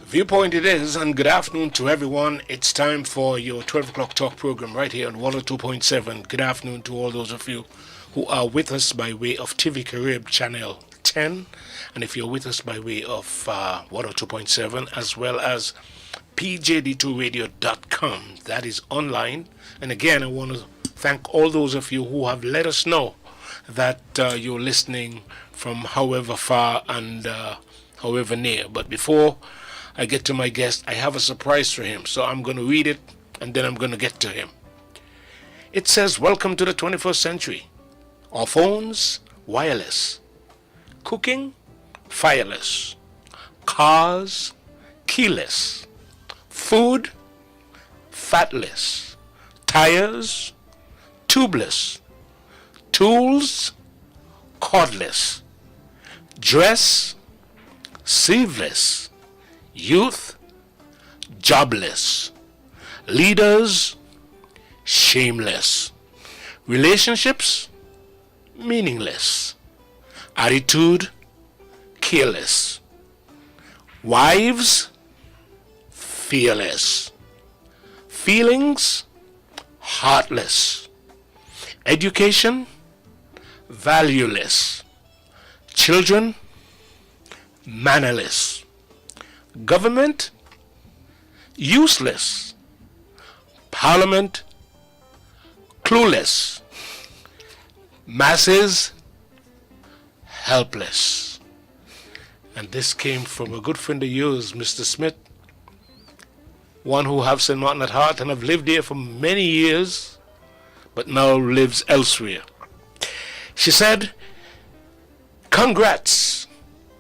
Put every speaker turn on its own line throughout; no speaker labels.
Viewpoint it is, and good afternoon to everyone. It's time for your 12 o'clock talk program right here on 102.7. Good afternoon to all those of you who are with us by way of TV Carib Channel 10, and if you're with us by way of 102.7, as well as pjd2radio.com, that is online. And again, I want to thank all those of you who have let us know that you're listening from however far and however near. But before I get to my guest, I have a surprise for him. So I'm going to read it and then I'm going to get to him. It says, welcome to the 21st century. Our phones, wireless. Cooking, fireless. Cars, keyless. Food, fatless. Tires, tubeless. Tools, cordless. Dress, sleeveless. Youth, jobless. Leaders, shameless. Relationships, meaningless. Attitude, careless. Wives, fearless. Feelings, heartless. Education, valueless. Children, mannerless. Government, useless. Parliament, clueless. Masses, helpless. And this came from a good friend of yours, Mr. Smith, one who have St. Martin at heart and have lived here for many years, but now lives elsewhere. She said, congrats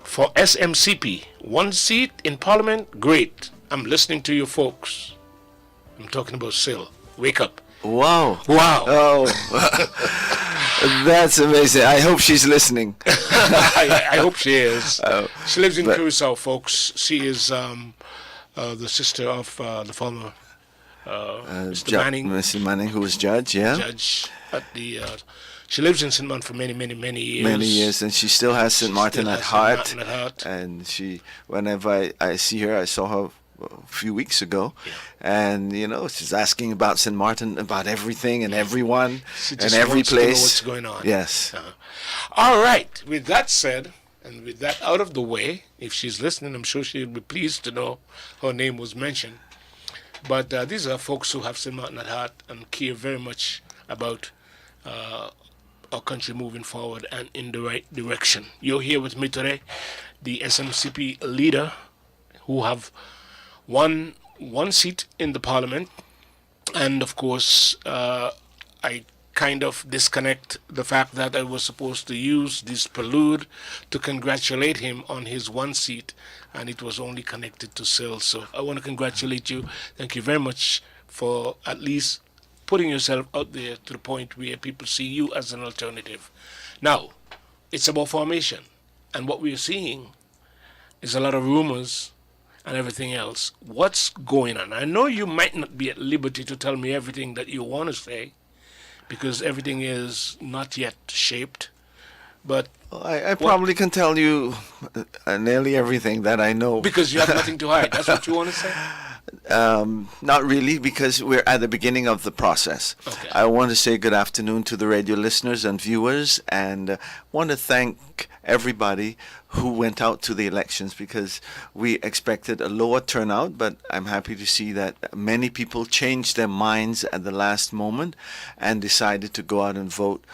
for SMCP. One seat in Parliament, great. I'm listening to you folks. I'm talking about Sil. Wake up.
Wow.
Wow.
Oh, that's amazing. I hope she's listening.
I hope she is. She lives in Curacao, folks. She is the sister of the former Mr. Manning.
Mr. Manning, who was judge, yeah?
Judge at the... she lives in St. Martin for many years.
Many years, and she still has St. Martin at heart.
St. Martin at heart.
And she, whenever I see her, I saw her a few weeks ago,
yeah.
And she's asking about St. Martin, about everything and everyone, and
To
every
know
place.
what's going on.
Yes.
All right. With that said, and with that out of the way, if she's listening, I'm sure she'll be pleased to know her name was mentioned. But these are folks who have St. Martin at heart and care very much about our country moving forward and in the right direction. You're here with me today, the SMCP leader, who have one seat in the Parliament, and of course I kind of disconnect the fact that I was supposed to use this prelude to congratulate him on his one seat, and it was only connected to Sil. So I want to congratulate you. Thank you very much for at least putting yourself out there to the point where people see you as an alternative. Now, it's about formation, and what we're seeing is a lot of rumors and everything else. What's going on? I know you might not be at liberty to tell me everything that you want to say, because everything is not yet shaped, but...
I probably can tell you nearly everything that I know.
Because you have nothing to hide. That's what you want to say?
Not really, because we're at the beginning of the process.
Okay.
I want to say good afternoon to the radio listeners and viewers, and want to thank everybody who went out to the elections, because we expected a lower turnout, but I'm happy to see that many people changed their minds at the last moment and decided to go out and vote,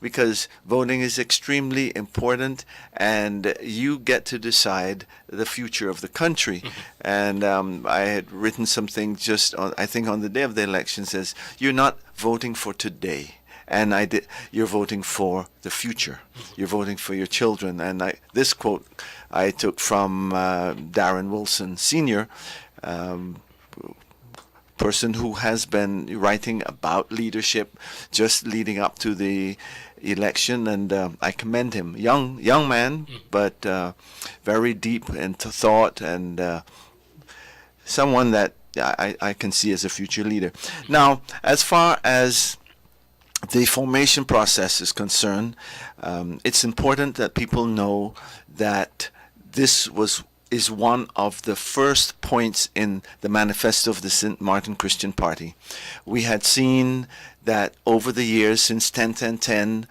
because voting is extremely important, and you get to decide the future of the country. Mm-hmm. And I had written something just on, I think on the day of the election, says you're not voting for today, and you're voting for the future. Mm-hmm. You're voting for your children. And this quote I took from Darren Wilson Sr., person who has been writing about leadership just leading up to the election, and I commend him. Young man, but very deep into thought, and someone that I can see as a future leader. Now, as far as the formation process is concerned, it's important that people know that this is one of the first points in the manifesto of the St. Martin Christian Party. We had seen that over the years, since 10-10-10,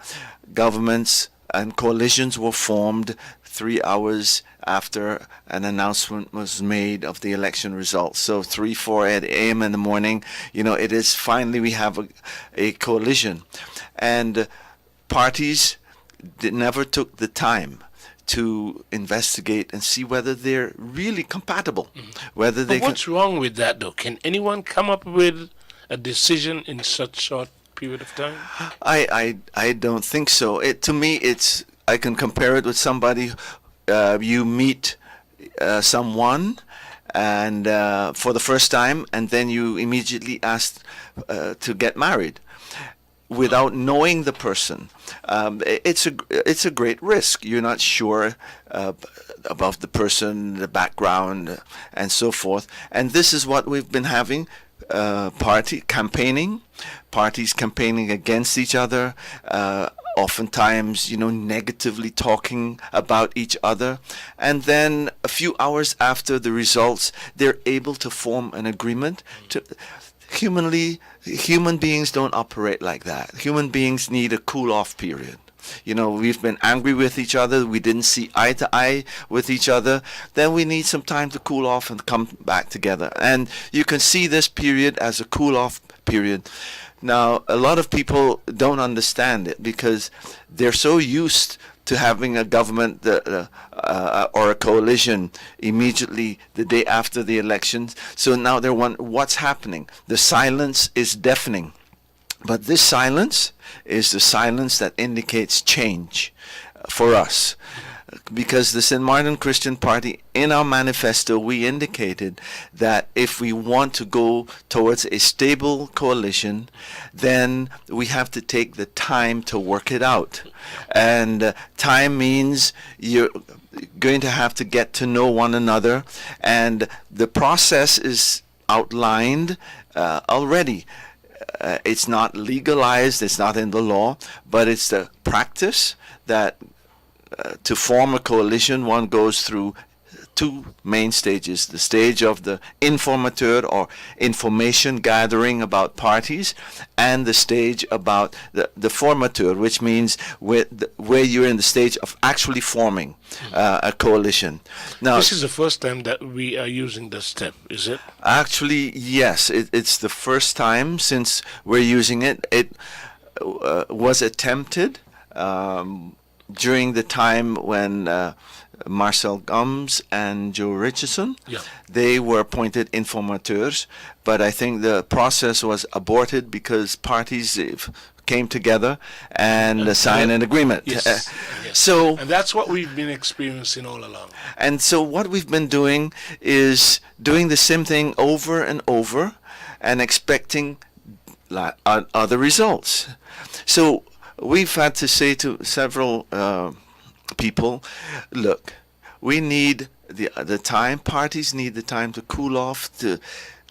governments and coalitions were formed 3 hours after an announcement was made of the election results. So 3-4 a.m. in the morning, it is finally we have a coalition. And parties never took the time to investigate and see whether they're really compatible. Whether they
But what's wrong with that, though? Can anyone come up with a decision in such short period of time?
I don't think so. To me, I can compare it with somebody. You meet someone and for the first time, and then you immediately ask to get married without knowing the person. It's a great risk. You're not sure about the person, the background, and so forth. And this is what we've been having: parties campaigning against each other. Oftentimes, negatively talking about each other. And then a few hours after the results, they're able to form an agreement. Human beings don't operate like that. Human beings need a cool-off period. We've been angry with each other. We didn't see eye to eye with each other. Then we need some time to cool off and come back together. And you can see this period as a cool-off period. Now, a lot of people don't understand it because they're so used to having a government or a coalition immediately the day after the elections. So now they're wondering what's happening. The silence is deafening. But this silence is the silence that indicates change for us. Because the St. Martin Christian Party, in our manifesto, we indicated that if we want to go towards a stable coalition, then we have to take the time to work it out. And time means you're going to have to get to know one another. And the process is outlined already. It's not legalized, it's not in the law, but it's the practice that to form a coalition, one goes through two main stages: the stage of the informateur or information gathering about parties, and the stage about the formateur, which means where you're in the stage of actually forming a coalition. Now,
this is the first time that we are using this step, is it?
Actually, yes, it's the first time since we're using it. It was attempted during the time when Marcel Gums and Joe Richardson, they were appointed informateurs, but I think the process was aborted because parties came together and signed an agreement.
Yes.
So,
and that's what we've been experiencing all along.
And so what we've been doing is doing the same thing over and over and expecting other results. So we've had to say to several people, look, we need the time. Parties need the time to cool off,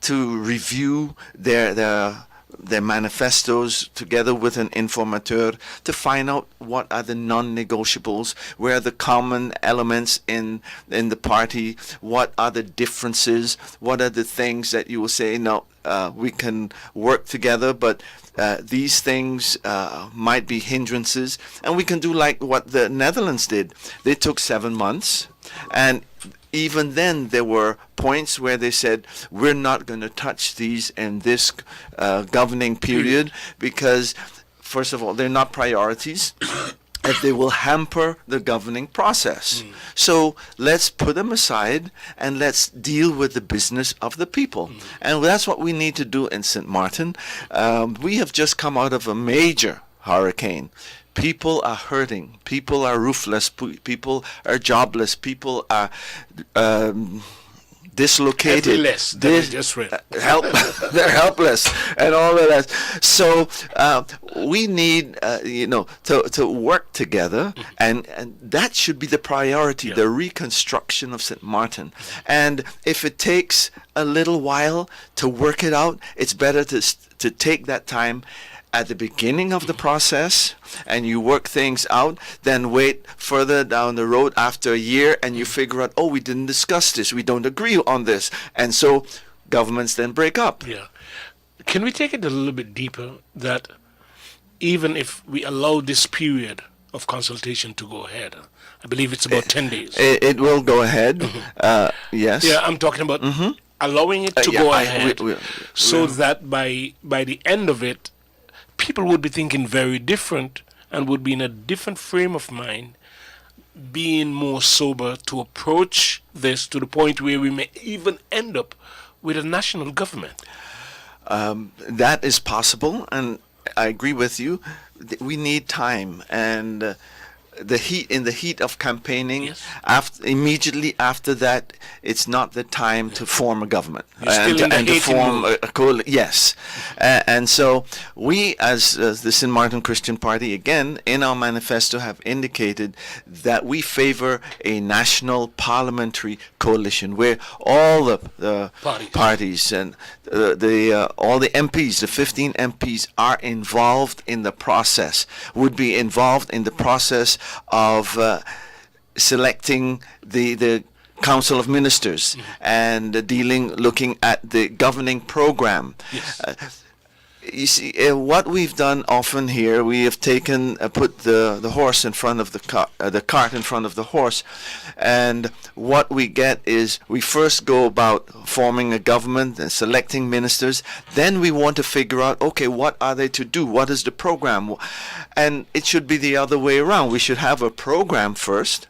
to review their manifestos together with an informateur, to find out what are the non-negotiables, where are the common elements in the party, what are the differences, what are the things that you will say, no, we can work together, but these things might be hindrances. And we can do like what the Netherlands did. They took 7 months, and even then there were points where they said, we're not going to touch these in this governing period because, first of all, they're not priorities. If they will hamper the governing process. So let's put them aside and let's deal with the business of the people. And that's what we need to do in St. Martin. We have just come out of a major hurricane. People are hurting. People are roofless. People are jobless. People are dislocated. They're helpless, and all of that. So we need, to work together, and that should be the priority: the reconstruction of St. Martin. And if it takes a little while to work it out, it's better to take that time at the beginning of the process and you work things out, then wait further down the road after a year and you figure out, oh, we didn't discuss this, we don't agree on this. And so governments then break up.
Yeah. Can we take it a little bit deeper that even if we allow this period of consultation to go ahead, I believe it's about 10 days.
It will go ahead, yes.
Yeah, I'm talking about allowing it to go ahead so
we-
that by the end of it, people would be thinking very different and would be in a different frame of mind, being more sober to approach this to the point where we may even end up with a national government.
That is possible, and I agree with you. We need time, and in the heat of campaigning,
Yes.
immediately after that, it's not the time to form a government
You're still in the
and to
hating
form
mood.
a coalition. Yes, and so we, as the St. Martin Christian Party, again in our manifesto, have indicated that we favor a national parliamentary coalition where all the parties and all the MPs, the 15 MPs, are involved in the process. Would be involved in the process of selecting the Council of Ministers and looking at the governing program.
Yes.
You see, what we've done often here, we have put the horse in front of the cart in front of the horse, and what we get is we first go about forming a government and selecting ministers. Then we want to figure out, okay, what are they to do? What is the program? And it should be the other way around. We should have a program first,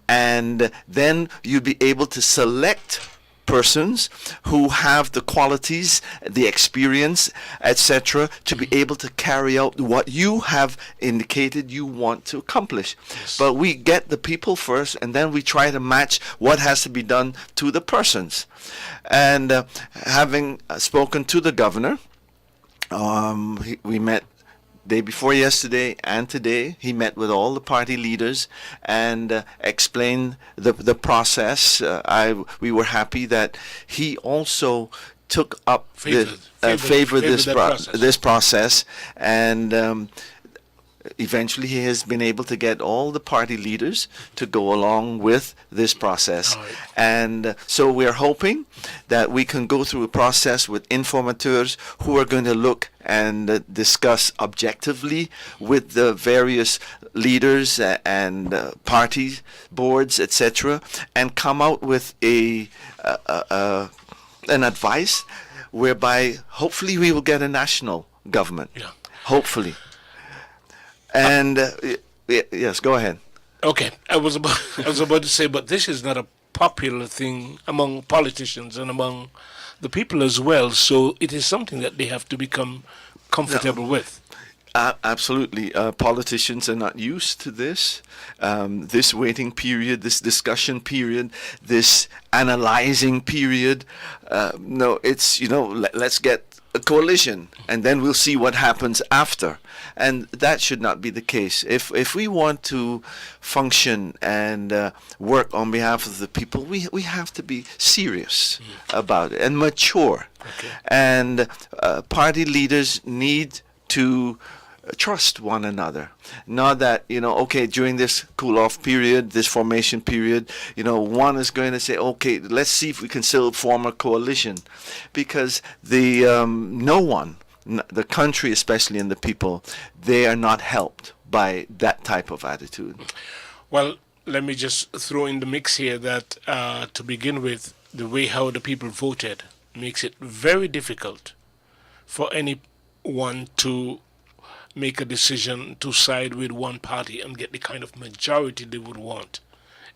and then you'd be able to select persons who have the qualities, the experience, etc., to be able to carry out what you have indicated you want to accomplish.
Yes.
But we get the people first, and then we try to match what has to be done to the persons. And having spoken to the governor, we met day before yesterday and today. He met with all the party leaders and explained the process. We were happy that he also took up favored this process, and eventually he has been able to get all the party leaders to go along with this process.
Right.
And so we're hoping that we can go through a process with informateurs who are going to look and discuss objectively with the various leaders and party boards, etc., and come out with an advice whereby hopefully we will get a national government.
Yeah.
Hopefully. And yes, go ahead.
Okay, I was about to say, but this is not a popular thing among politicians and among the people as well. So it is something that they have to become comfortable with.
Absolutely. Politicians are not used to this. This waiting period, this discussion period, this analyzing period. No, it's, let's get a coalition, and then we'll see what happens after. And that should not be the case. If we want to function and work on behalf of the people, we have to be serious about it and mature.
Okay.
And party leaders need to trust one another. Not that, okay, during this cool-off period, this formation period, one is going to say, okay, let's see if we can still form a coalition. Because no one, the country especially, and the people, they are not helped by that type of attitude.
Well, let me just throw in the mix here that to begin with, the way how the people voted makes it very difficult for anyone to make a decision to side with one party and get the kind of majority they would want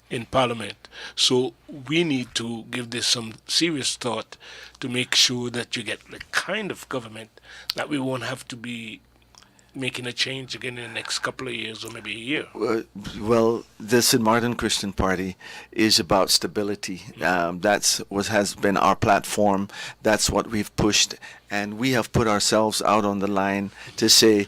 in Parliament. So we need to give this some serious thought to make sure that you get the kind of government that we won't have to be making a change again in the next couple of years or maybe a year.
Well, the St. Martin Christian Party is about stability. That's what has been our platform. That's what we've pushed. And we have put ourselves out on the line to say,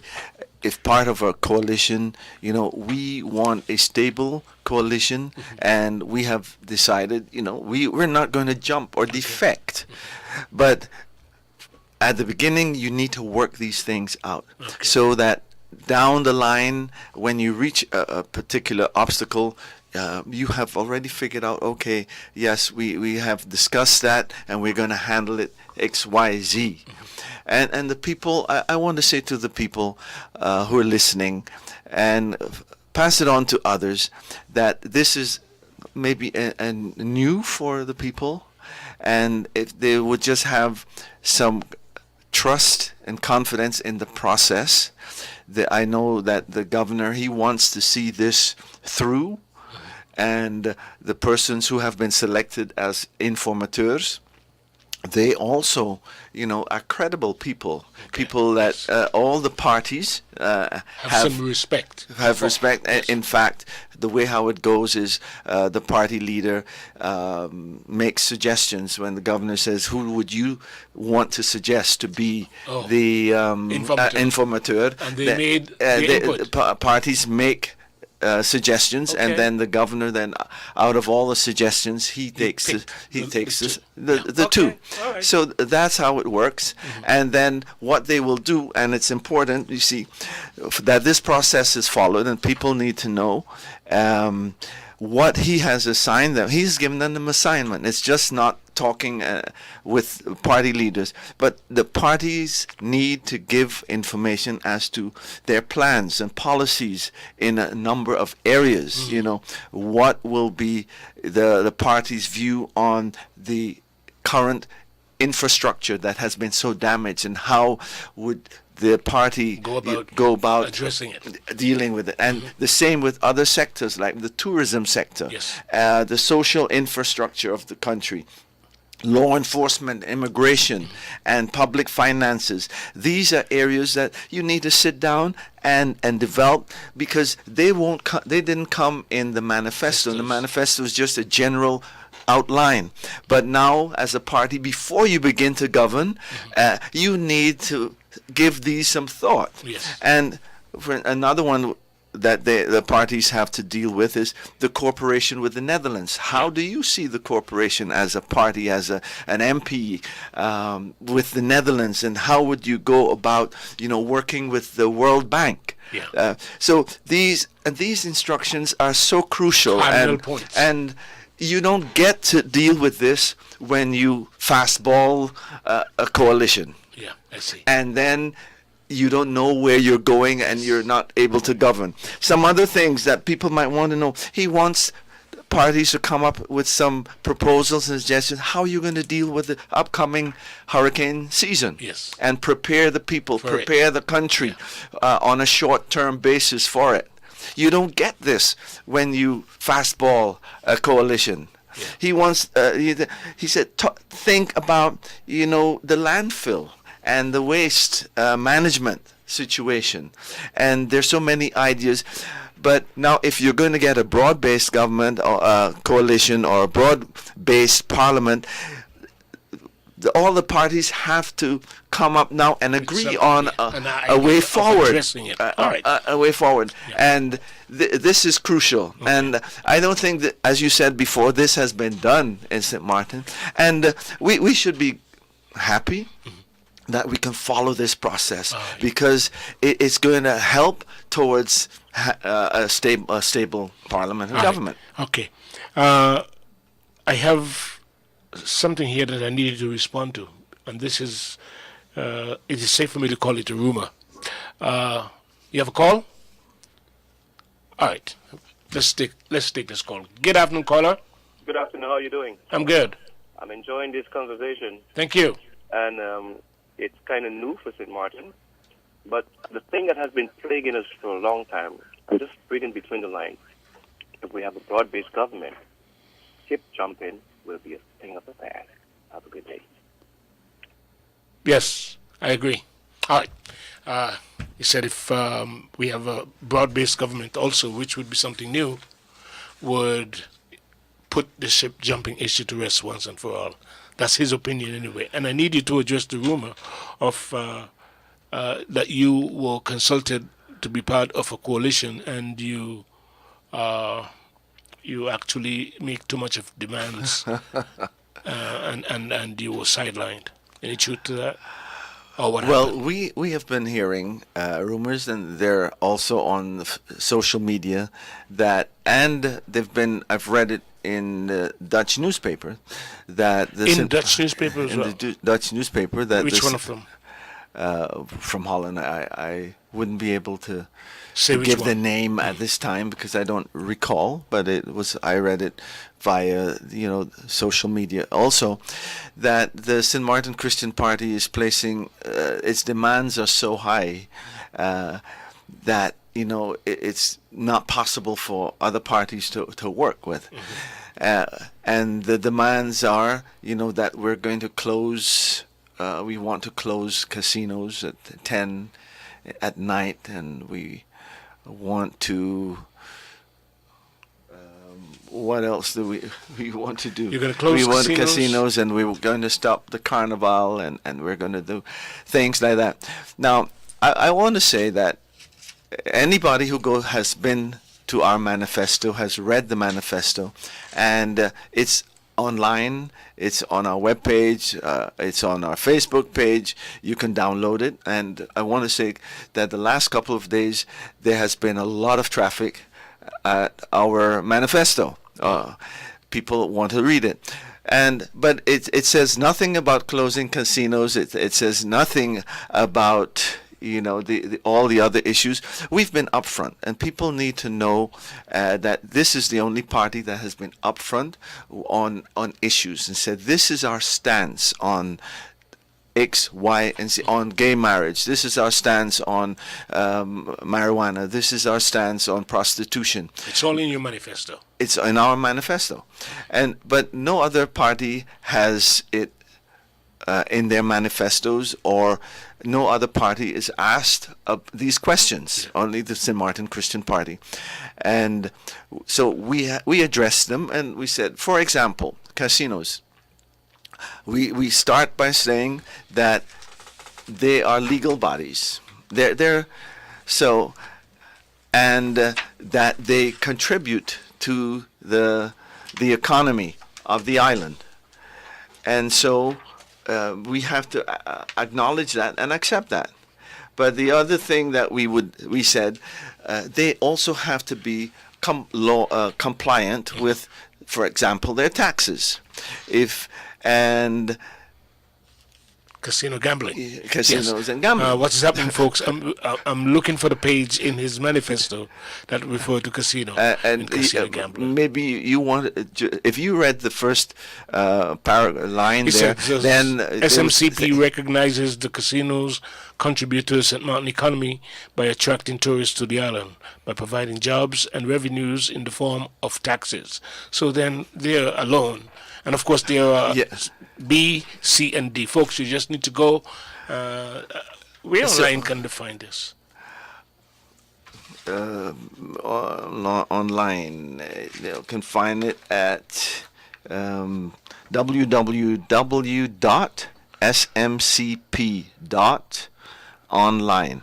if part of a coalition, we want a stable coalition, and we have decided, we're not going to jump or defect. But at the beginning, you need to work these things out
Okay.
so that down the line, when you reach a particular obstacle, you have already figured out, okay, yes, we have discussed that and we're going to handle it X, Y, Z. And the people, I want to say to the people who are listening and pass it on to others that this is maybe a new for the people. And if they would just have some trust and confidence in the process, that I know that the governor, he wants to see this through, and the persons who have been selected as informateurs, they also, are credible people, people that all the parties
Have some respect.
have respect. In fact, the way how it goes is the party leader makes suggestions when the governor says, who would you want to suggest to be the informateur?
And they made the input.
Parties make suggestions,
Okay.
and then the governor, then out of all the suggestions, he takes the
Okay.
two.
All right.
So that's how it works. And then what they will do, and it's important, you see, that this process is followed, and people need to know what he has assigned them. He's given them an assignment. It's just not talking with party leaders, but the parties need to give information as to their plans and policies in a number of areas. What will be the party's view on the current infrastructure that has been so damaged, and how would the party go about
addressing it,
dealing with it. And the same with other sectors like the tourism sector,
Yes.
The social infrastructure of the country, law enforcement, immigration, and public finances. These are areas that you need to sit down and develop, because they didn't come in the manifesto. The manifesto is just a general outline. But now, as a party, before you begin to govern, you need to give these some thought.
Yes.
And for another one that the parties have to deal with is the cooperation with the Netherlands. How do you see the cooperation as a party, as an MP with the Netherlands, and how would you go about, working with the World Bank?
Yeah.
So these instructions are so crucial,
Cardinal points.
and you don't get to deal with this when you fastball a coalition.
Yeah, I see.
And then you don't know where you're going, and you're not able to govern. Some other things that people might want to know. He wants parties to come up with some proposals and suggestions. How are you going to deal with the upcoming hurricane season?
Yes.
And prepare the people, prepare the country on a short-term basis for it. You don't get this when you fastball a coalition.
Yeah.
He wants. He said, think about the landfill and the waste management situation. And there's so many ideas. But now, if you're going to get a broad-based government or a coalition or a broad-based parliament, all the parties have to come up now and agree on a way forward. A way forward.
Yeah.
And this is crucial.
Okay.
And I don't think that, as you said before, this has been done in St. Martin. And we should be happy that we can follow this process, because it's going to help towards a stable parliament and government.
Okay. I have something here that I needed to respond to, and this is, it is safe for me to call it a rumor. You have a call? All right. Let's take this call. Good afternoon, caller.
Good afternoon. How are you doing?
I'm good.
I'm enjoying this conversation,
Thank you.
and it's kind of new for St. Martin. But the thing that has been plaguing us for a long time, I'm just reading between the lines. If we have a broad-based government, ship jumping will be a thing of the past. Have a good day.
Yes, I agree. All right. He said if we have a broad-based government also, which would be something new, would put the ship jumping issue to rest once and for all. That's his opinion anyway. And I need you to address the rumor of that you were consulted to be part of a coalition, and you actually make too much of demands, and you were sidelined. Any truth to that? Or what
Well,
happened?
we have been hearing rumors, and they're also on the social media and they've been. I've read it in the Dutch newspaper that
In Dutch newspaper as
in the
well.
Dutch newspaper that
Which one of them?
from Holland. I wouldn't be able to
Say which
give the
one.
name at this time because I don't recall, but I read it via social media also that the St. Martin Christian Party is placing its demands are so high that it's not possible for other parties to work with. And the demands are that we're going to close we want to close casinos at 10 at night, and we want to what else do we want to do?
You're gonna close
we want
casinos?
casinos, and we were going to stop the carnival, and we're going to do things like that. Now, I want to say that anybody who has been to our manifesto has read the manifesto, and it's online. It's on our webpage. It's on our Facebook page. You can download it. And I want to say that the last couple of days there has been a lot of traffic at our manifesto. People want to read it. But it says nothing about closing casinos. It says nothing about all the other issues. We've been upfront, and people need to know that this is the only party that has been upfront on issues and said this is our stance on X, Y, and Z, on gay marriage. This is our stance on marijuana. This is our stance on prostitution.
It's all in your manifesto.
It's in our manifesto, but no other party has it in their manifestos, or no other party is asked these questions. Only the St. Martin Christian Party, and so we addressed them, and we said, for example, casinos. We start by saying that they are legal bodies. They're so, and that they contribute to the economy of the island, and so. We have to acknowledge that and accept that. But the other thing that we said, they also have to be compliant with, for example, their taxes.
Casino gambling.
Casinos
Yes.
and gambling.
What's happening, folks? I'm looking for the page in his manifesto that refer to casino and casino gambling.
Maybe you want, if you read the first line
He
there,
said,
then
SMCP recognizes the casinos contribute to the St. Martin economy by attracting tourists to the island, by providing jobs and revenues in the form of taxes. So then they're alone. And of course, there are
Yes.
B, C, and D. Folks, you just need to go. Where online can they find this?
Online. You can find it at www.smcp.online.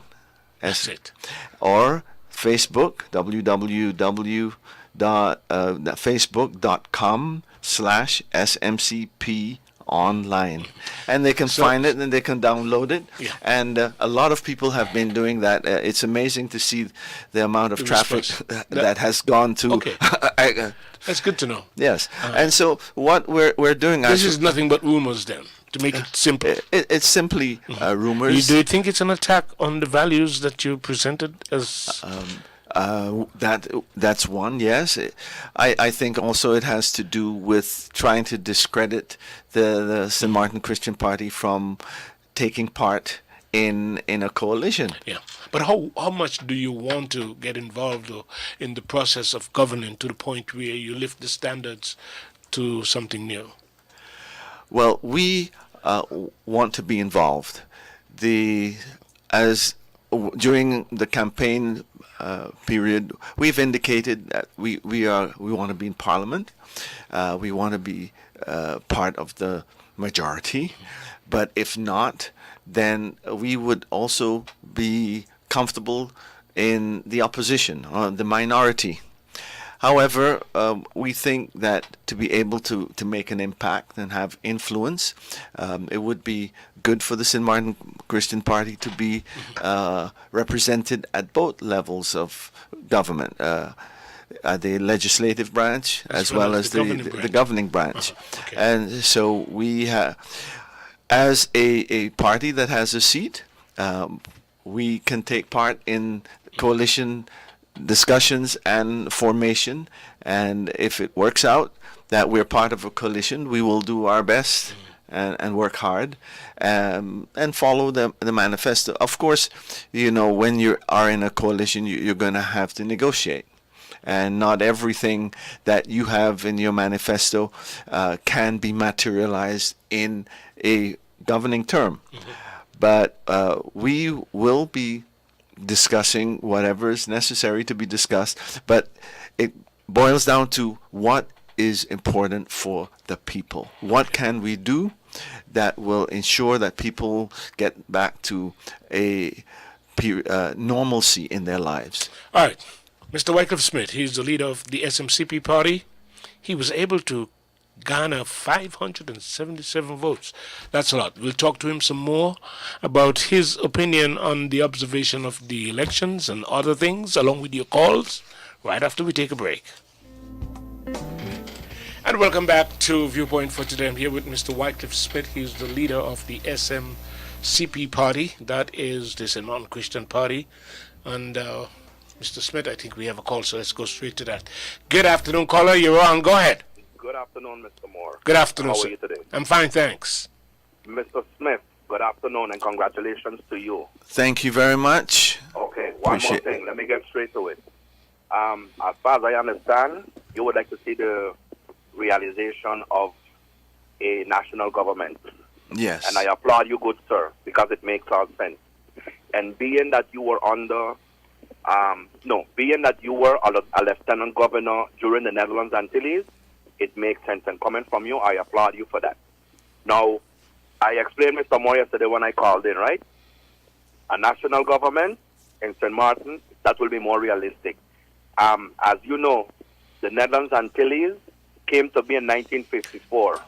That's it.
Or Facebook, www.facebook.com/smcp online, and they can find it and they can download it.
Yeah.
And a lot of people have been doing that. It's amazing to see the amount of
The
traffic
response.
that has gone to.
Okay. That's good to know.
Yes, and so what we're doing.
This is nothing but rumors then, to make it simple.
It's simply rumors.
Do you think it's an attack on the values that you presented as...
That's one, yes. I think also it has to do with trying to discredit the St. Martin Christian Party from taking part in a coalition.
Yeah, but how much do you want to get involved in the process of governing to the point where you lift the standards to something new?
Well, we want to be involved. During the campaign period, we've indicated that we want to be in Parliament. We want to be part of the majority, but if not, then we would also be comfortable in the opposition or the minority. However, we think that to be able to make an impact and have influence, it would be good for the St. Martin Christian Party to be represented at both levels of government. The legislative branch as well as the governing branch.
Okay.
And so we have, as a party that has a seat, we can take part in coalition discussions and formation, and if it works out that we're part of a coalition, we will do our best and work hard and follow the manifesto. Of course, when you are in a coalition, you're going to have to negotiate. And not everything that you have in your manifesto can be materialized in a governing term. But we will be discussing whatever is necessary to be discussed. But it boils down to what is important for the people. What can we do that will ensure that people get back to a normalcy in their lives?
All right. Mr. Wycliffe Smith, he's the leader of the SMCP party. He was able to garner 577 votes. That's a lot. We'll talk to him some more about his opinion on the observation of the elections and other things, along with your calls, right after we take a break. And welcome back to Viewpoint for today. I'm here with Mr. Wycliffe Smith. He's the leader of the SMCP party. That is the St. Martin Christian Party. And Mr. Smith, I think we have a call, so let's go straight to that. Good afternoon, caller. You're on. Go ahead.
Good afternoon, Mr. Moore.
Good afternoon,
How
sir.
are you today?
I'm fine, thanks.
Mr. Smith, good afternoon and congratulations to you.
Thank you very much.
Okay, one more thing. Let me get straight to it. As far as I understand, you would like to see the realization of a national government.
Yes.
And I applaud you, good sir, because it makes all sense. And being that you were being that you were a lieutenant governor during the Netherlands Antilles, it makes sense. And coming from you, I applaud you for that. Now, I explained Mr. Moore yesterday when I called in, right? A national government in St. Martin, that will be more realistic. As you know, the Netherlands Antilles came to be in 1954.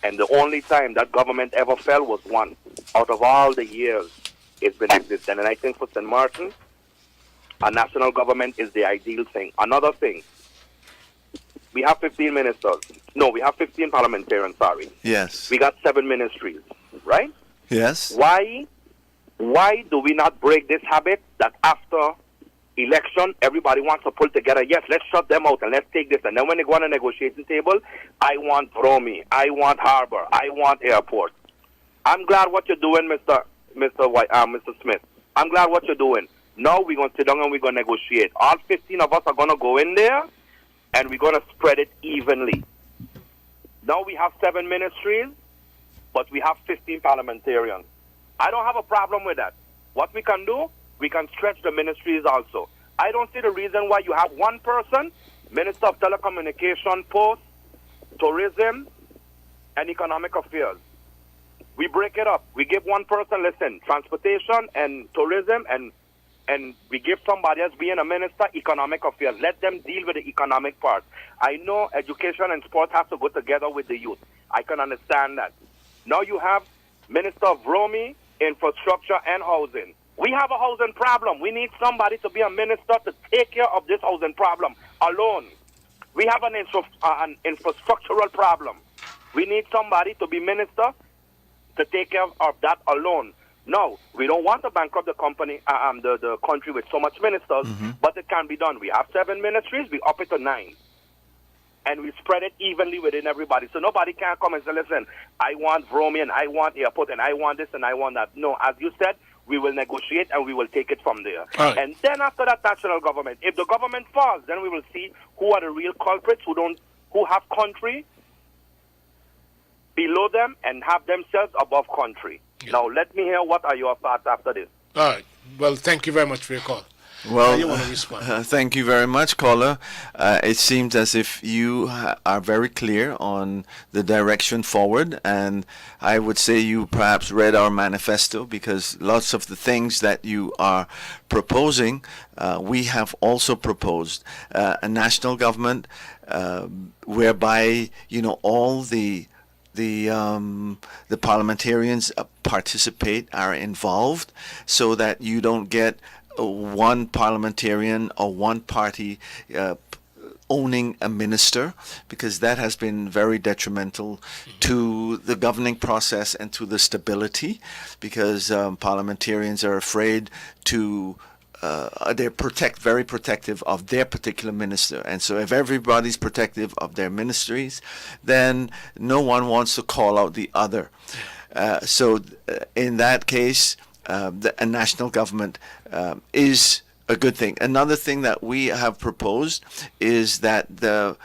And the only time that government ever fell was once out of all the years it's been existing. And I think for St. Martin, a national government is the ideal thing. Another thing, we have 15 ministers. No, we have 15 parliamentarians, sorry.
Yes.
We got 7 ministries, right?
Yes.
Why do we not break this habit that after election, everybody wants to pull together, yes, let's shut them out and let's take this. And then when they go on a negotiating table, I want Bromi, I want Harbor, I want Airport. I'm glad what you're doing, Mr. Smith. I'm glad what you're doing. Now we're going to sit down and we're going to negotiate. All 15 of us are going to go in there and we're going to spread it evenly. Now we have 7 ministries, but we have 15 parliamentarians. I don't have a problem with that. What we can do, we can stretch the ministries also. I don't see the reason why you have one person, Minister of Telecommunication, Post, Tourism, and Economic Affairs. We break it up. We give one person, listen, transportation and tourism, and we give somebody else being a minister, economic affairs. Let them deal with the economic part. I know education and sport have to go together with the youth. I can understand that. Now you have Minister of Romy, infrastructure and housing. We have a housing problem. We need somebody to be a minister to take care of this housing problem alone. We have an infrastructural problem. We need somebody to be minister to take care of that alone. No, we don't want to bankrupt the company, the country with so much ministers, but it can be done. We have 7 ministries, we up it to 9. And we spread it evenly within everybody. So nobody can come and say, listen, I want Vromi and I want Airport and I want this and I want that. No, as you said, we will negotiate and we will take it from there.
Right.
And then after that national government, if the government falls, then we will see who are the real culprits who have country below them and have themselves above country. Yeah. Now, let me hear what are your thoughts after this.
All right. Well, thank you very much for your call.
Well,
you want to respond?
thank you very much, caller. It seems as if you are very clear on the direction forward, and I would say you perhaps read our manifesto, because lots of the things that you are proposing, we have also proposed. A national government whereby, all the parliamentarians participate, are involved, so that you don't get one parliamentarian or one party owning a minister, because that has been very detrimental to the governing process and to the stability, because parliamentarians are afraid to they're very protective of their particular minister. And so if everybody's protective of their ministries, then no one wants to call out the other. So in that case, a national government is a good thing. Another thing that we have proposed is that the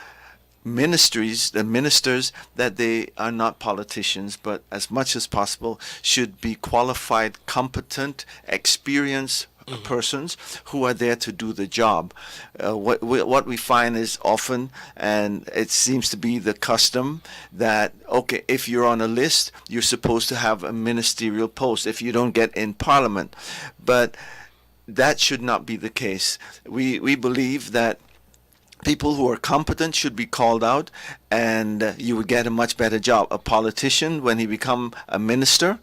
ministers, that they are not politicians, but as much as possible should be qualified, competent, experienced persons who are there to do the job. What we find is often, and it seems to be the custom, that, okay, if you're on a list, you're supposed to have a ministerial post if you don't get in Parliament. But that should not be the case. We believe that people who are competent should be called out, and you would get a much better job. A politician, when he become a minister,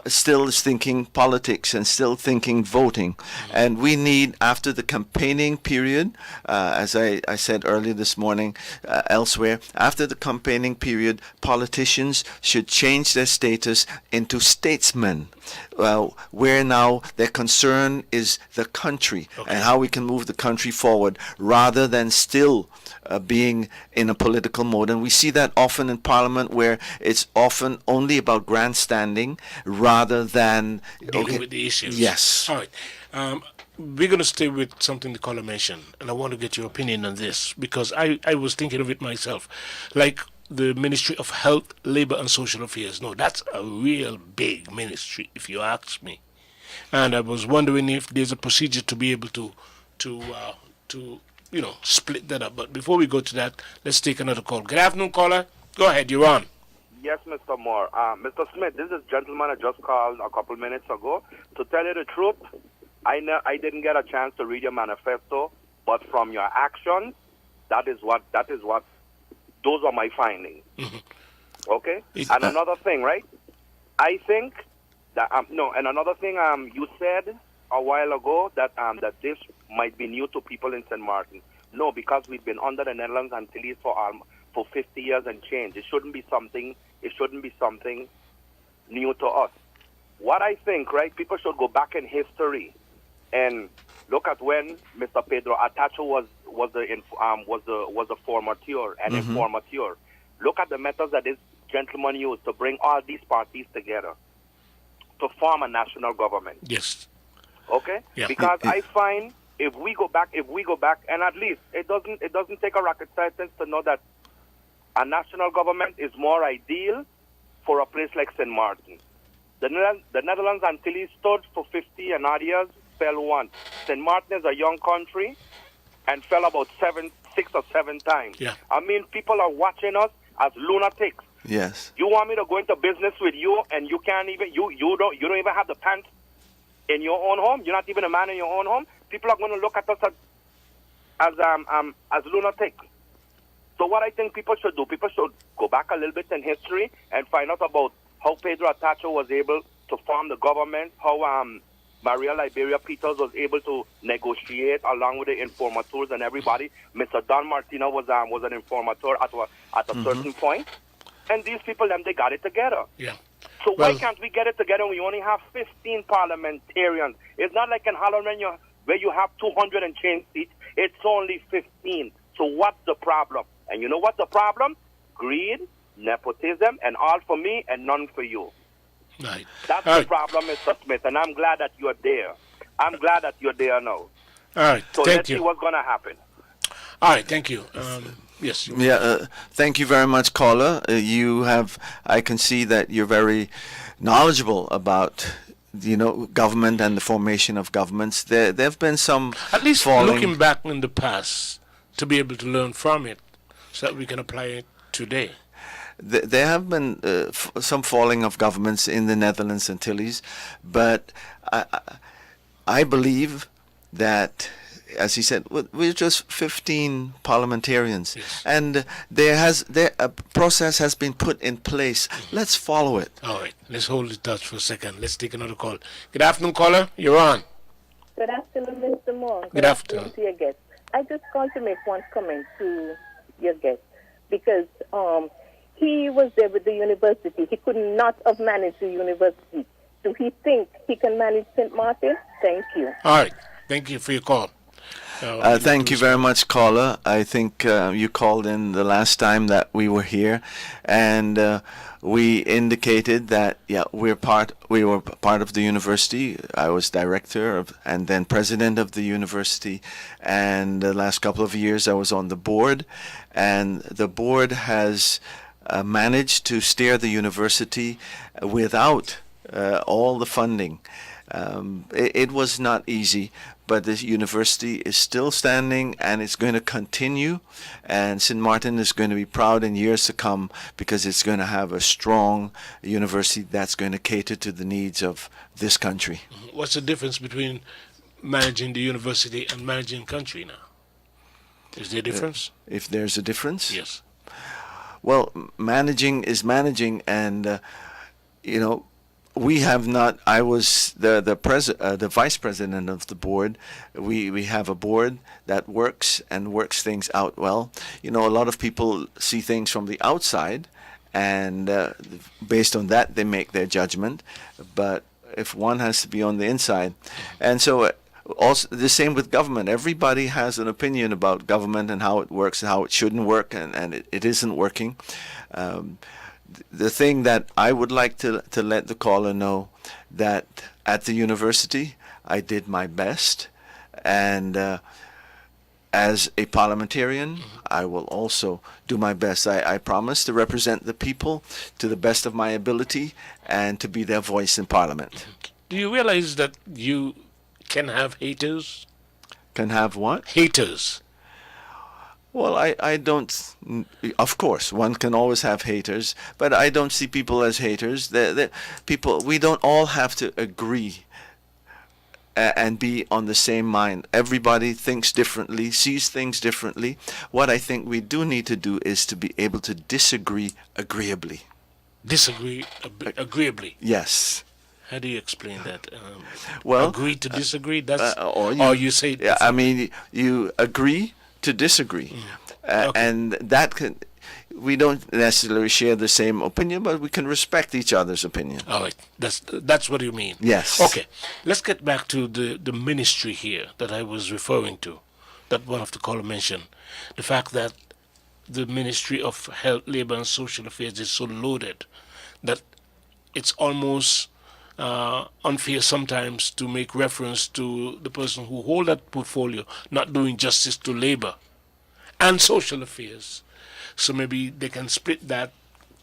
still is thinking politics and still thinking voting. And we need, after the campaigning period, as I said earlier this morning, elsewhere, after the campaigning period, politicians should change their status into statesmen, where now their concern is the country and how we can move the country forward, rather than still being in a political mode. And we see that often in Parliament, where it's often only about grandstanding rather than
dealing with the issues.
Yes.
All right. We're going to stay with something the caller mentioned, and I want to get your opinion on this, because I was thinking of it myself. Like the Ministry of Health, Labor and Social Affairs. No, that's a real big ministry, if you ask me. And I was wondering if there's a procedure to be able to split that up. But before we go to that, let's take another call. Good afternoon, caller. Go ahead, you're on.
Yes, Mr. Moore. Mr. Smith, this is a gentleman I just called a couple minutes ago. To tell you the truth, I didn't get a chance to read your manifesto, but from your actions, those are my findings. Okay? And another thing, right? I think that, and another thing, you said a while ago that this might be new to people in St. Martin. No, because we've been under the Netherlands Antilles for 50 years and change. It shouldn't be something new to us. What I think, right, people should go back in history and look at when Mr. Pedro Atacho was a formateur and informateur. Look at the methods that this gentleman used to bring all these parties together to form a national government.
Yes.
Okay?
Yeah.
Because I find if we go back, and at least it doesn't take a rocket scientist to know that a national government is more ideal for a place like St. Martin. The Netherlands Antilles stood for 50 and odd years, fell once. St. Martin is a young country and fell about 6 or 7 times.
Yeah.
I mean, people are watching us as lunatics.
Yes.
You want me to go into business with you, and you can't even you don't even have the pants in your own home. You're not even a man in your own home. People are going to look at us as lunatics. So what I think people should do, people should go back a little bit in history and find out about how Pedro Atacho was able to form the government, how Maria Liberia Peters was able to negotiate along with the informateurs and everybody. Mr. Don Martino was an informateur at a certain point. And these people, they got it together.
Yeah.
So why can't we get it together when we only have 15 parliamentarians? It's not like in Holland where you have 200 and change seats. It's only 15. So what's the problem? And you know what's the problem? Greed, nepotism, and all for me and none for you.
Right.
That's the problem, Mr. Smith, and I'm glad that you're there. I'm glad that you're there now.
All right,
so
thank
let's
you.
see what's going to happen.
All right, thank you. Yes.
Thank you very much, caller. I can see that you're very knowledgeable about government and the formation of governments. There have been some
At least
falling.
looking back in the past to be able to learn from it so that we can apply it today.
There have been some falling of governments in the Netherlands and Antilles, but I believe that, as he said, we're just 15 parliamentarians,
Yes.
and a process has been put in place. Let's follow it.
All right, let's hold it touch for a second. Let's take another call. Good afternoon, caller. You're on.
Good afternoon, Mr. Moore.
Good afternoon.
To your guest. I just called to make one comment to your guest because he was there with the university. He could not have managed the university. Do he think he can manage St. Martin? Thank you.
All right, thank you for your call.
Thank you very much, caller. I think you called in the last time that we were here, and we indicated that we were part of the university. I was director and then president of the university, and the last couple of years I was on the board, and the board has managed to steer the university without all the funding. It was not easy, but the university is still standing and it's going to continue, and St. Martin is going to be proud in years to come because it's going to have a strong university that's going to cater to the needs of this country.
What's the difference between managing the university and managing country now? Is there a difference?
If there's a difference?
Yes.
Well, managing is managing, and we have not. I was the vice president of the board. We have a board that works things out well. A lot of people see things from the outside, and based on that they make their judgment. But if one has to be on the inside, and so. Also, the same with government. Everybody has an opinion about government and how it works and how it shouldn't work, and it isn't working. The thing that I would like to let the caller know that at the university I did my best, and as a parliamentarian I will also do my best. I promise to represent the people to the best of my ability and to be their voice in Parliament.
Do you realize that you can have haters?
Can have what?
Haters.
Well, I don't. Of course, one can always have haters, but I don't see people as haters. People. We don't all have to agree and be on the same mind. Everybody thinks differently, sees things differently. What I think we do need to do is to be able to disagree agreeably.
Disagree agreeably.
Yes.
How do you explain that?
Well,
agree to disagree. That's
or
you say.
Yeah, I mean, you agree to disagree,
Okay.
and that can. We don't necessarily share the same opinion, but we can respect each other's opinion.
All right, that's what you mean.
Yes.
Okay, let's get back to the ministry here that I was referring to, that one of the caller mentioned, the fact that the Ministry of Health, Labor and Social Affairs is so loaded that it's almost unfair sometimes to make reference to the person who hold that portfolio not doing justice to labor and social affairs. So maybe they can split that,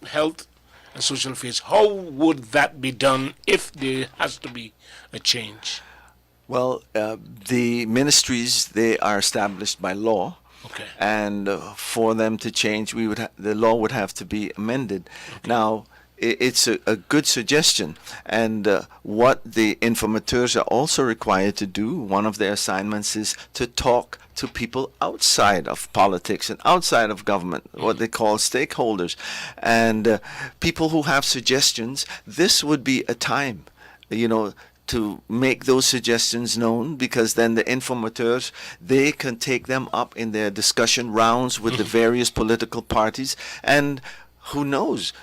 health and social affairs. How would that be done if there has to be a change?
Well, the ministries, they are established by law.
Okay.
And for them to change, the law would have to be amended. Okay. Now, it's a good suggestion, and what the informateurs are also required to do, one of their assignments is to talk to people outside of politics and outside of government, what they call stakeholders, and people who have suggestions. This would be a time, to make those suggestions known, because then the informateurs, they can take them up in their discussion rounds with the various political parties, and who knows,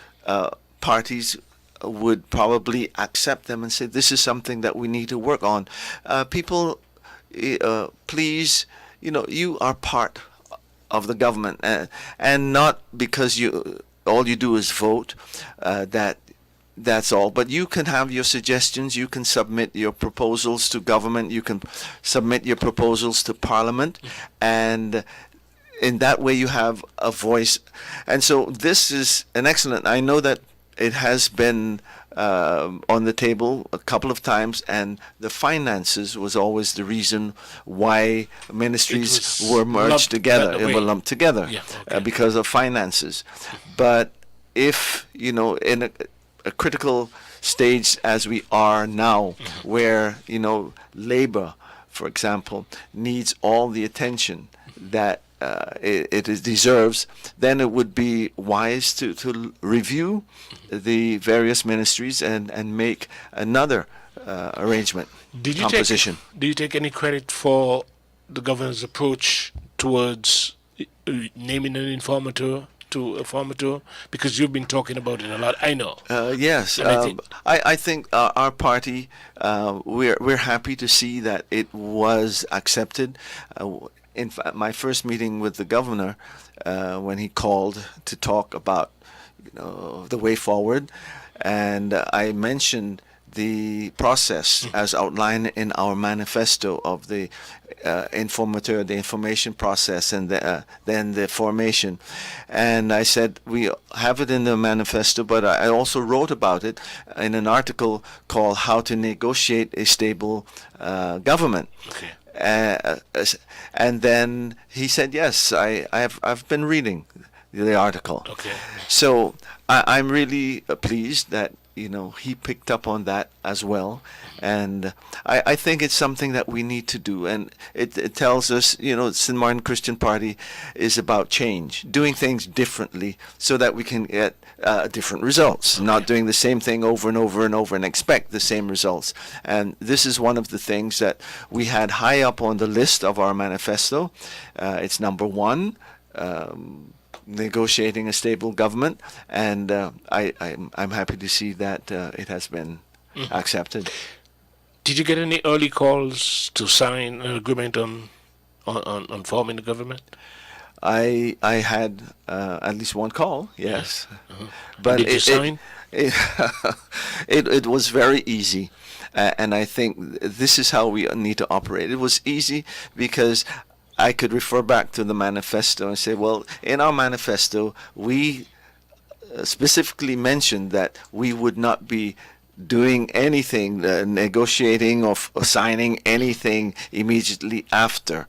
parties would probably accept them and say, this is something that we need to work on. People, please, you are part of the government, and not because all you do is vote, that's all. But you can have your suggestions, you can submit your proposals to government, you can submit your proposals to Parliament, and in that way you have a voice. And so this is an excellent, I know that it has been on the table a couple of times, and the finances was always the reason why ministries
was
were merged
lumped
together.
that
It
way.
were lumped together
Yeah, okay.
because of finances. But if, in a critical stage as we are now, where, labor, for example, needs all the attention that it deserves, then it would be wise to review the various ministries and make another arrangement, composition.
Do you take any credit for the governor's approach towards naming an informator to a formator? Because you've been talking about it a lot. I know.
Yes,
And
I think our party, we're happy to see that it was accepted. In fact, my first meeting with the governor, when he called to talk about, the way forward, and I mentioned the process as outlined in our manifesto of the informateur, the information process, and then the formation. And I said, we have it in the manifesto, but I also wrote about it in an article called How to Negotiate a Stable Government.
Okay.
And then he said, yes, I've been reading the article.
Okay.
So I'm really pleased that he picked up on that as well, and I think it's something that we need to do, and it tells us, St. Martin Christian Party is about change, doing things differently so that we can get different results, not doing the same thing over and over and over and expect the same results. And this is one of the things that we had high up on the list of our manifesto. It's number one. Negotiating a stable government, and I'm happy to see that it has been accepted.
Did you get any early calls to sign an agreement on forming the government?
I had at least one call, yes, but
Did you sign?
It was very easy, and I think this is how we need to operate. It was easy because I could refer back to the manifesto and say, well, in our manifesto, we specifically mentioned that we would not be doing anything, negotiating or signing anything immediately after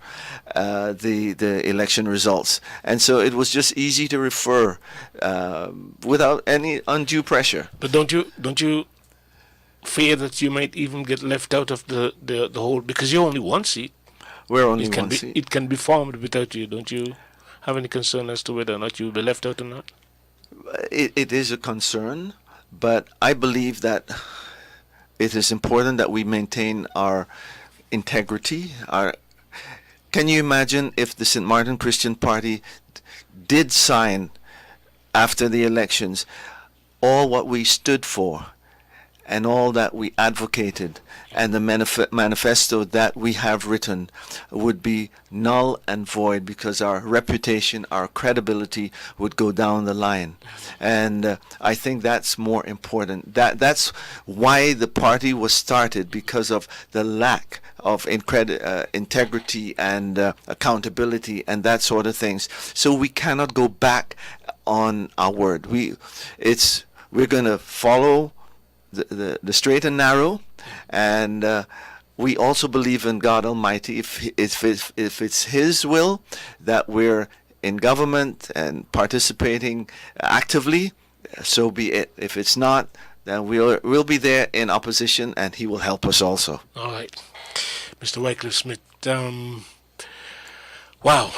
the election results. And so it was just easy to refer without any undue pressure.
But don't you fear that you might even get left out of the whole, because you're only one seat?
We're only one seat.
It can be formed without you. Don't you have any concern as to whether or not you'll be left out or not?
It is a concern, but I believe that it is important that we maintain our integrity. Can you imagine if the St. Martin Christian Party did sign after the elections all what we stood for and all that we advocated, and the manifesto that we have written would be null and void, because our reputation, our credibility would go down the line. And I think that's more important. That's why the party was started, because of the lack of integrity and accountability and that sort of things. So we cannot go back on our word. We're going to follow the straight and narrow, and we also believe in God Almighty. If it's His will that we're in government and participating actively, so be it. If it's not, then we'll be there in opposition, and He will help us also.
All right, Mr. Wycliffe Smith. Wow.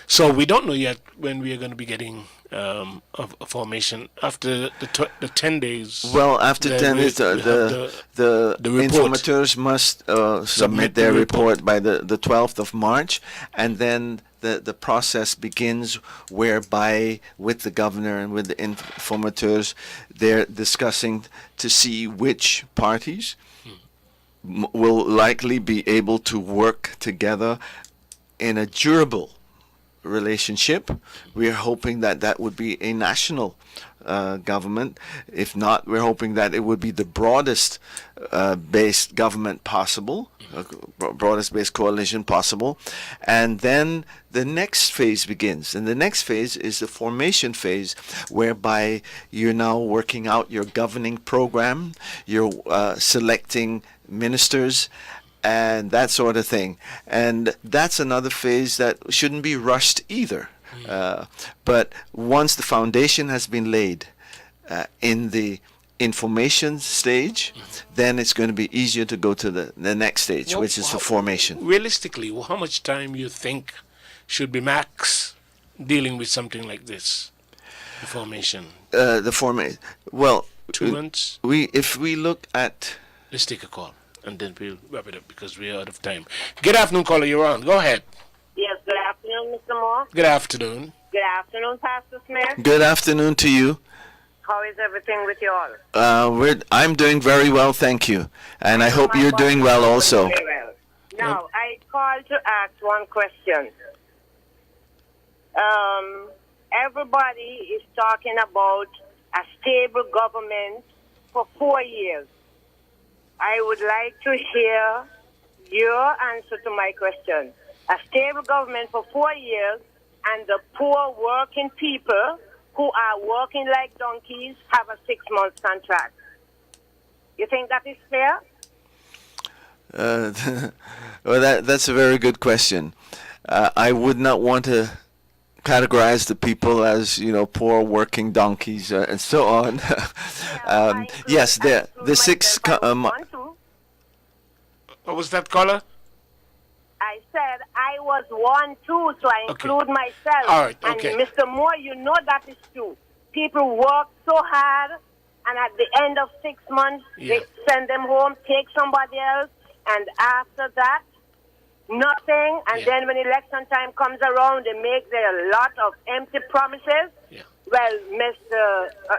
So we don't know yet when we are going to be getting a formation after the 10 days.
Well, after 10 days, the informateurs must submit their report by the 12th of March, and then the process begins, whereby with the governor and with the informateurs, they're discussing to see which parties will likely be able to work together in a durable relationship. We are hoping that that would be a national government. If not, we're hoping that it would be the broadest based government possible, broadest based coalition possible. And then the next phase begins. And the next phase is the formation phase, whereby you're now working out your governing program, you're selecting ministers, and that sort of thing. And that's another phase that shouldn't be rushed either. But once the foundation has been laid in the information stage, then it's going to be easier to go to the next stage, which is the formation.
Realistically, how much time you think should be max dealing with something like this, the formation?
Well,
2 months?
If we look at...
Let's take a call, and then we'll wrap it up because we're out of time. Good afternoon, caller. You're on. Go ahead.
Yes, good afternoon, Mr. Moore.
Good afternoon.
Good afternoon, Pastor Smith.
Good afternoon to you.
How is everything with you all?
I'm doing very well, thank you. And I hope you're doing well also.
Very well. Now, I called to ask one question. Everybody is talking about a stable government for 4 years. I would like to hear your answer to my question. A stable government for 4 years, and the poor working people who are working like donkeys have a 6-month contract. You think that is fair?
Well, that's a very good question. I would not want to categorize the people as, poor working donkeys and so on. Yes, the 6...
What was that, caller?
I said I was one too, so I include myself.
All right, okay.
And Mr. Moore, you know that is true. People work so hard, and at the end of 6 months, they send them home, take somebody else, and after that, nothing. And then when election time comes around, they make a lot of empty promises.
Yeah.
Well,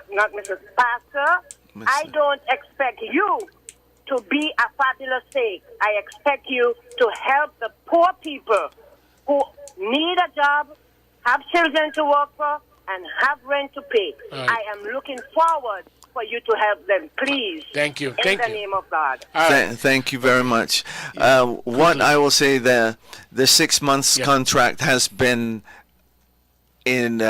not Mr. Pastor, I don't expect you to be a fabulous sake. I expect you to help the poor people who need a job, have children to work for, and have rent to pay.
Right.
I am looking forward for you to help them, please.
Thank you.
In the name of God.
Thank you very much. What I will say, the 6 months contract has been in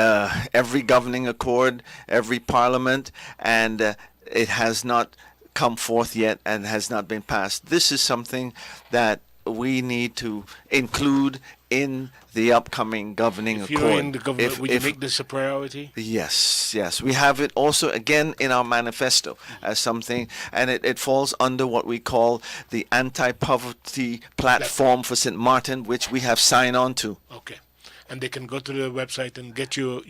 every governing accord, every parliament, and it has not come forth yet and has not been passed. This is something that we need to include in the upcoming governing accord.
If you're in the government, would you make this a priority?
Yes. We have it also again in our manifesto as something, and it falls under what we call the anti-poverty platform for St. Martin, which we have signed on to.
Okay. And they can go to the website and get your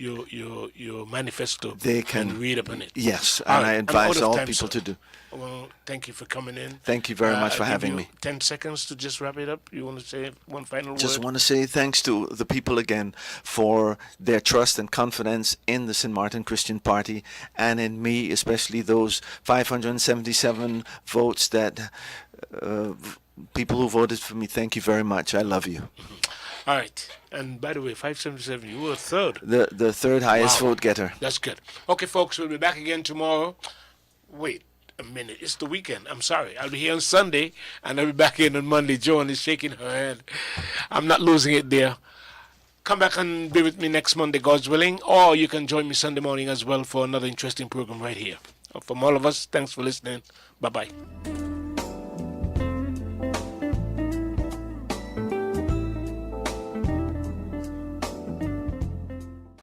manifesto.
They can
read upon it.
Yes, and I advise all people to do.
Well, thank you for coming in.
Thank you very much for having me.
10 seconds to just wrap it up. You want to say one final word?
Just want to say thanks to the people again for their trust and confidence in the St. Martin Christian Party and in me, especially those 577 votes that people who voted for me. Thank you very much. I love you.
All right. And by the way, 577, you were third.
The third highest vote getter.
That's good. Okay, folks, we'll be back again tomorrow. Wait a minute. It's the weekend. I'm sorry. I'll be here on Sunday, and I'll be back in on Monday. Joan is shaking her head. I'm not losing it there. Come back and be with me next Monday, God's willing, or you can join me Sunday morning as well for another interesting program right here. From all of us, thanks for listening. Bye-bye.